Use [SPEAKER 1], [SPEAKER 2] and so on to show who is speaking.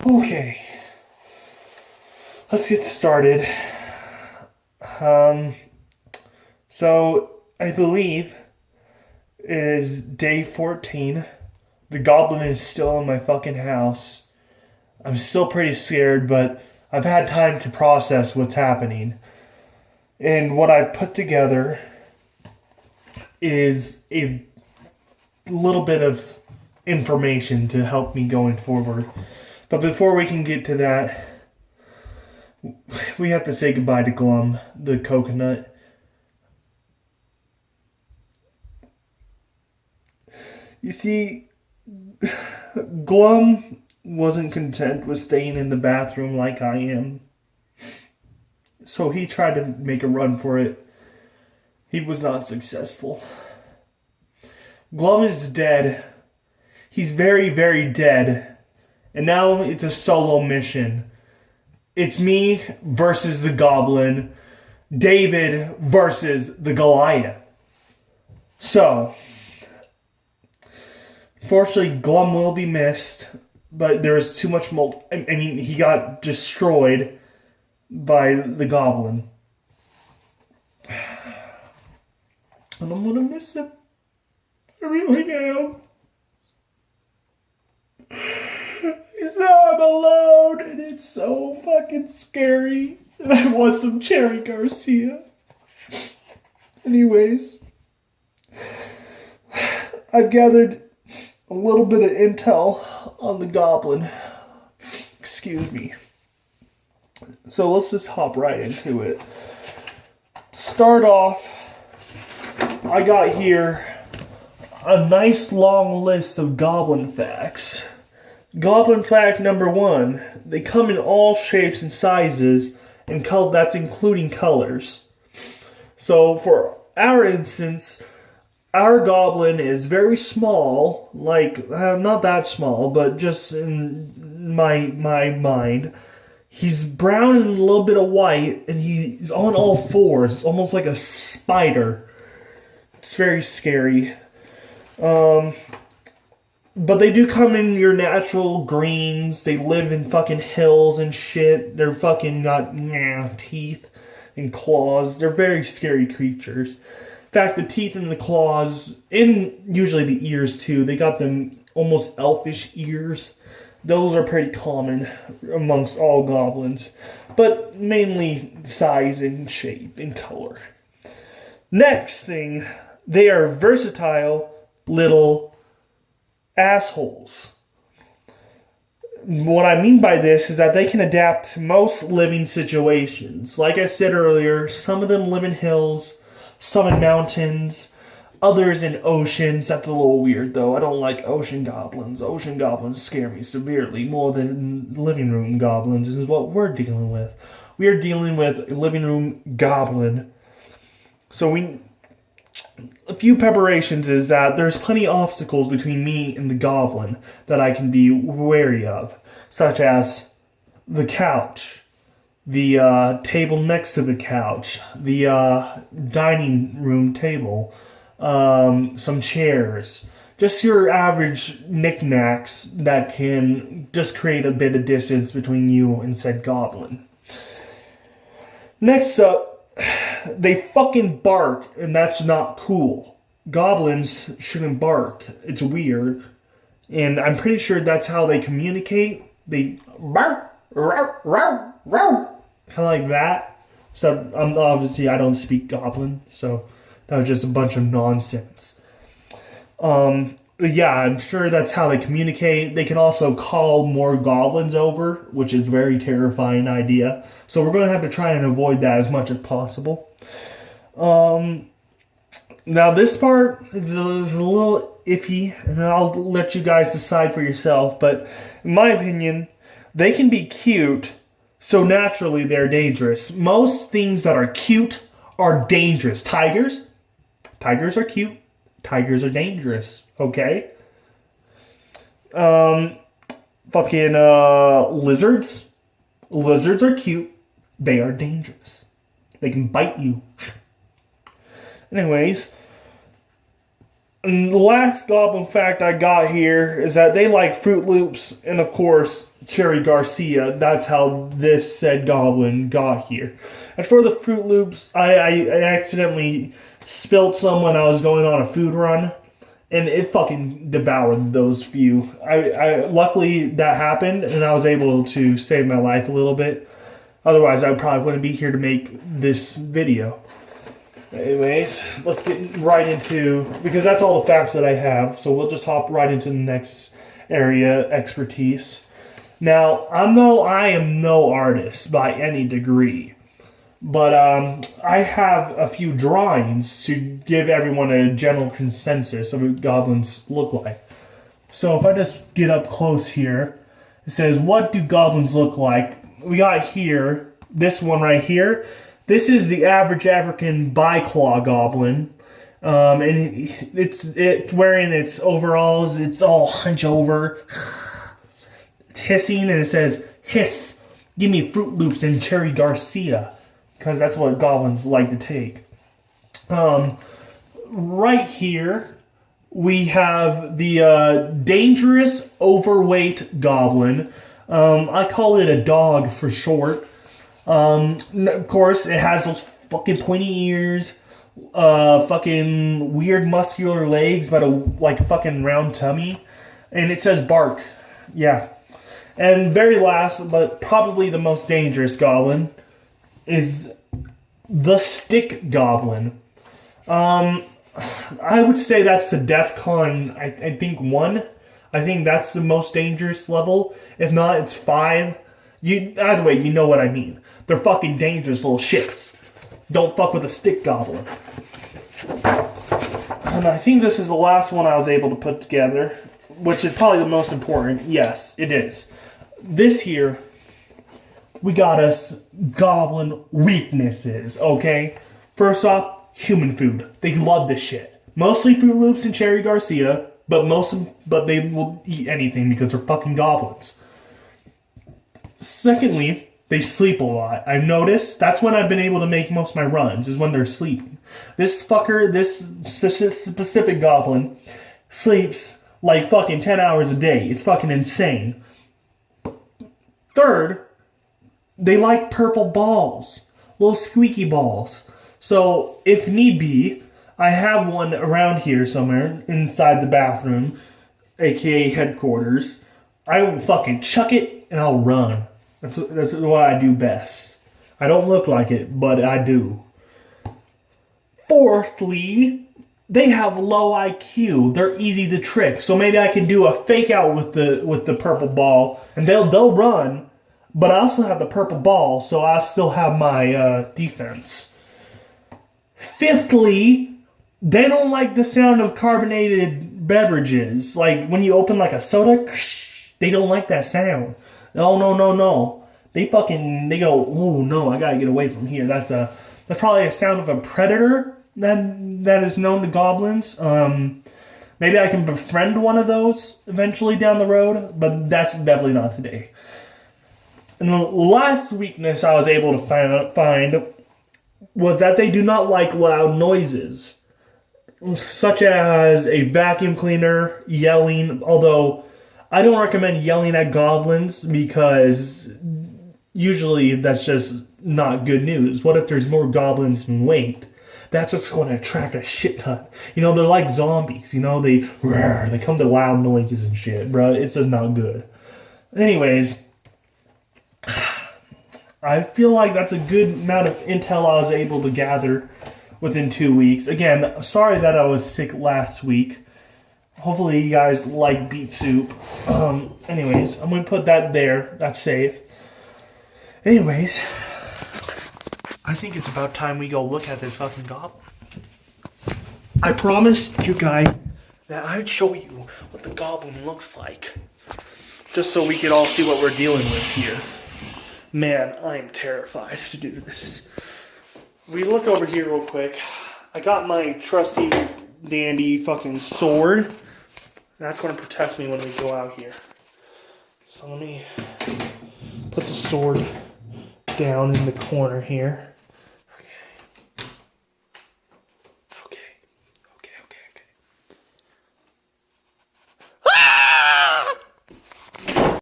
[SPEAKER 1] Okay, let's get started. So I believe it is day 14. The goblin is still in my fucking house. I'm still pretty scared, but I've had time to process what's happening. And what I've put together is a little bit of information to help me going forward. But before we can get to that, we have to say goodbye to Glum, the coconut. You see, Glum wasn't content with staying in the bathroom like I am. So he tried to make a run for it. He was not successful. Glum is dead. He's very, very dead. And now it's a solo mission. It's me versus the goblin. David versus the Goliath. So, fortunately, Glum will be missed. But there's too much mold. I mean, he got destroyed by the goblin. And I'm gonna miss him. I really am. Because now I'm alone and it's so fucking scary. And I want some Cherry Garcia. Anyways, I've gathered a little bit of intel on the goblin. Excuse me. So let's just hop right into it. To start off, I got here a nice long list of goblin facts. Goblin fact number 1, they come in all shapes and sizes, and that's including colors. So for our instance, our goblin is very small, like, not that small, but just in my mind. He's brown and a little bit of white, and he's on all fours. It's almost like a spider. It's very scary. But they do come in your natural greens. They live in fucking hills and shit. They're fucking got teeth and claws. They're very scary creatures. In fact, the teeth and the claws, and usually the ears too, they got them almost elfish ears. Those are pretty common amongst all goblins, but mainly size and shape and color. Next thing, they are versatile little assholes. What I mean by this is that they can adapt to most living situations. Like I said earlier, some of them live in hills, some in mountains, others in oceans. That's a little weird though. I don't like ocean goblins. Ocean goblins scare me severely more than living room goblins. This is what we're dealing with. We are dealing with a living room goblin. So a few preparations is that there's plenty of obstacles between me and the goblin that I can be wary of, such as the couch, the table next to the couch, the dining room table, some chairs, just your average knickknacks that can just create a bit of distance between you and said goblin. Next up, they fucking bark, and that's not cool. Goblins shouldn't bark. It's weird. And I'm pretty sure that's how they communicate. They bark, row, row, row. Kind of like that. So, obviously, I don't speak goblin, so that was just a bunch of nonsense. Yeah, I'm sure that's how they communicate. They can also call more goblins over, which is a very terrifying idea. So we're going to have to try and avoid that as much as possible. Now this part is a little iffy, and I'll let you guys decide for yourself. But in my opinion, they can be cute, so naturally they're dangerous. Most things that are cute are dangerous. Tigers are cute. Tigers are dangerous. Okay? Fucking lizards. Lizards are cute. They are dangerous. They can bite you. Anyways, And the last goblin fact I got here is that they like Fruit Loops and, of course, Cherry Garcia. That's how this said goblin got here. And for the Fruit Loops, I accidentally spilled some when I was going on a food run, and it fucking devoured those few. Luckily that happened, and I was able to save my life a little bit. Otherwise, I probably wouldn't be here to make this video. Anyways, let's get right into, because that's all the facts that I have, so we'll just hop right into the next area, expertise. Now, I am no artist by any degree, but I have a few drawings to give everyone a general consensus of what goblins look like. So if I just get up close here, it says, what do goblins look like? We got here, this one right here. This is the average African biclaw goblin, and it's wearing its overalls. It's all hunched over. It's hissing, and it says, "Hiss, give me Fruit Loops and Cherry Garcia," because that's what goblins like to take. Right here, we have the dangerous overweight goblin. I call it a dog for short. Of course, it has those fucking pointy ears, fucking weird muscular legs, but a fucking round tummy, and it says bark. Yeah. And very last, but probably the most dangerous goblin, is the stick goblin. I would say that's the DEFCON, I think 1. I think that's the most dangerous level. If not, it's 5. Either way, you know what I mean. They're fucking dangerous little shits. Don't fuck with a stick goblin. And I think this is the last one I was able to put together, which is probably the most important. Yes, it is. This here, we got us goblin weaknesses, okay? First off, human food. They love this shit. Mostly Fruit Loops and Cherry Garcia, but they will eat anything because they're fucking goblins. Secondly, they sleep a lot. I've noticed that's when I've been able to make most of my runs, is when they're sleeping. This fucker, this specific goblin, sleeps like fucking 10 hours a day. It's fucking insane. Third, they like purple balls. Little squeaky balls. So, if need be, I have one around here somewhere, inside the bathroom, aka headquarters. I will fucking chuck it and I'll run. That's what I do best. I don't look like it, but I do. Fourthly, they have low IQ. They're easy to trick. So maybe I can do a fake out with the purple ball, and they'll run. But I also have the purple ball, so I still have my defense. Fifthly, they don't like the sound of carbonated beverages. Like when you open like a soda, they don't like that sound. No. They go, oh no, I gotta get away from here. That's probably a sound of a predator that is known to goblins. Maybe I can befriend one of those eventually down the road, but that's definitely not today. And the last weakness I was able to find was that they do not like loud noises, such as a vacuum cleaner, yelling, although I don't recommend yelling at goblins because usually that's just not good news. What if there's more goblins than weight? That's just going to attract a shit ton. You know, they're like zombies. You know, they come to loud noises and shit, bro. It's just not good. Anyways, I feel like that's a good amount of intel I was able to gather within 2 weeks. Again, sorry that I was sick last week. Hopefully you guys like beet soup. Anyways, I'm going to put that there. That's safe. Anyways, I think it's about time we go look at this fucking goblin. I promised you guys that I'd show you what the goblin looks like. Just so we could all see what we're dealing with here. Man, I am terrified to do this. We look over here real quick. I got my trusty dandy fucking sword. That's going to protect me when we go out here. So let me put the sword down in the corner here.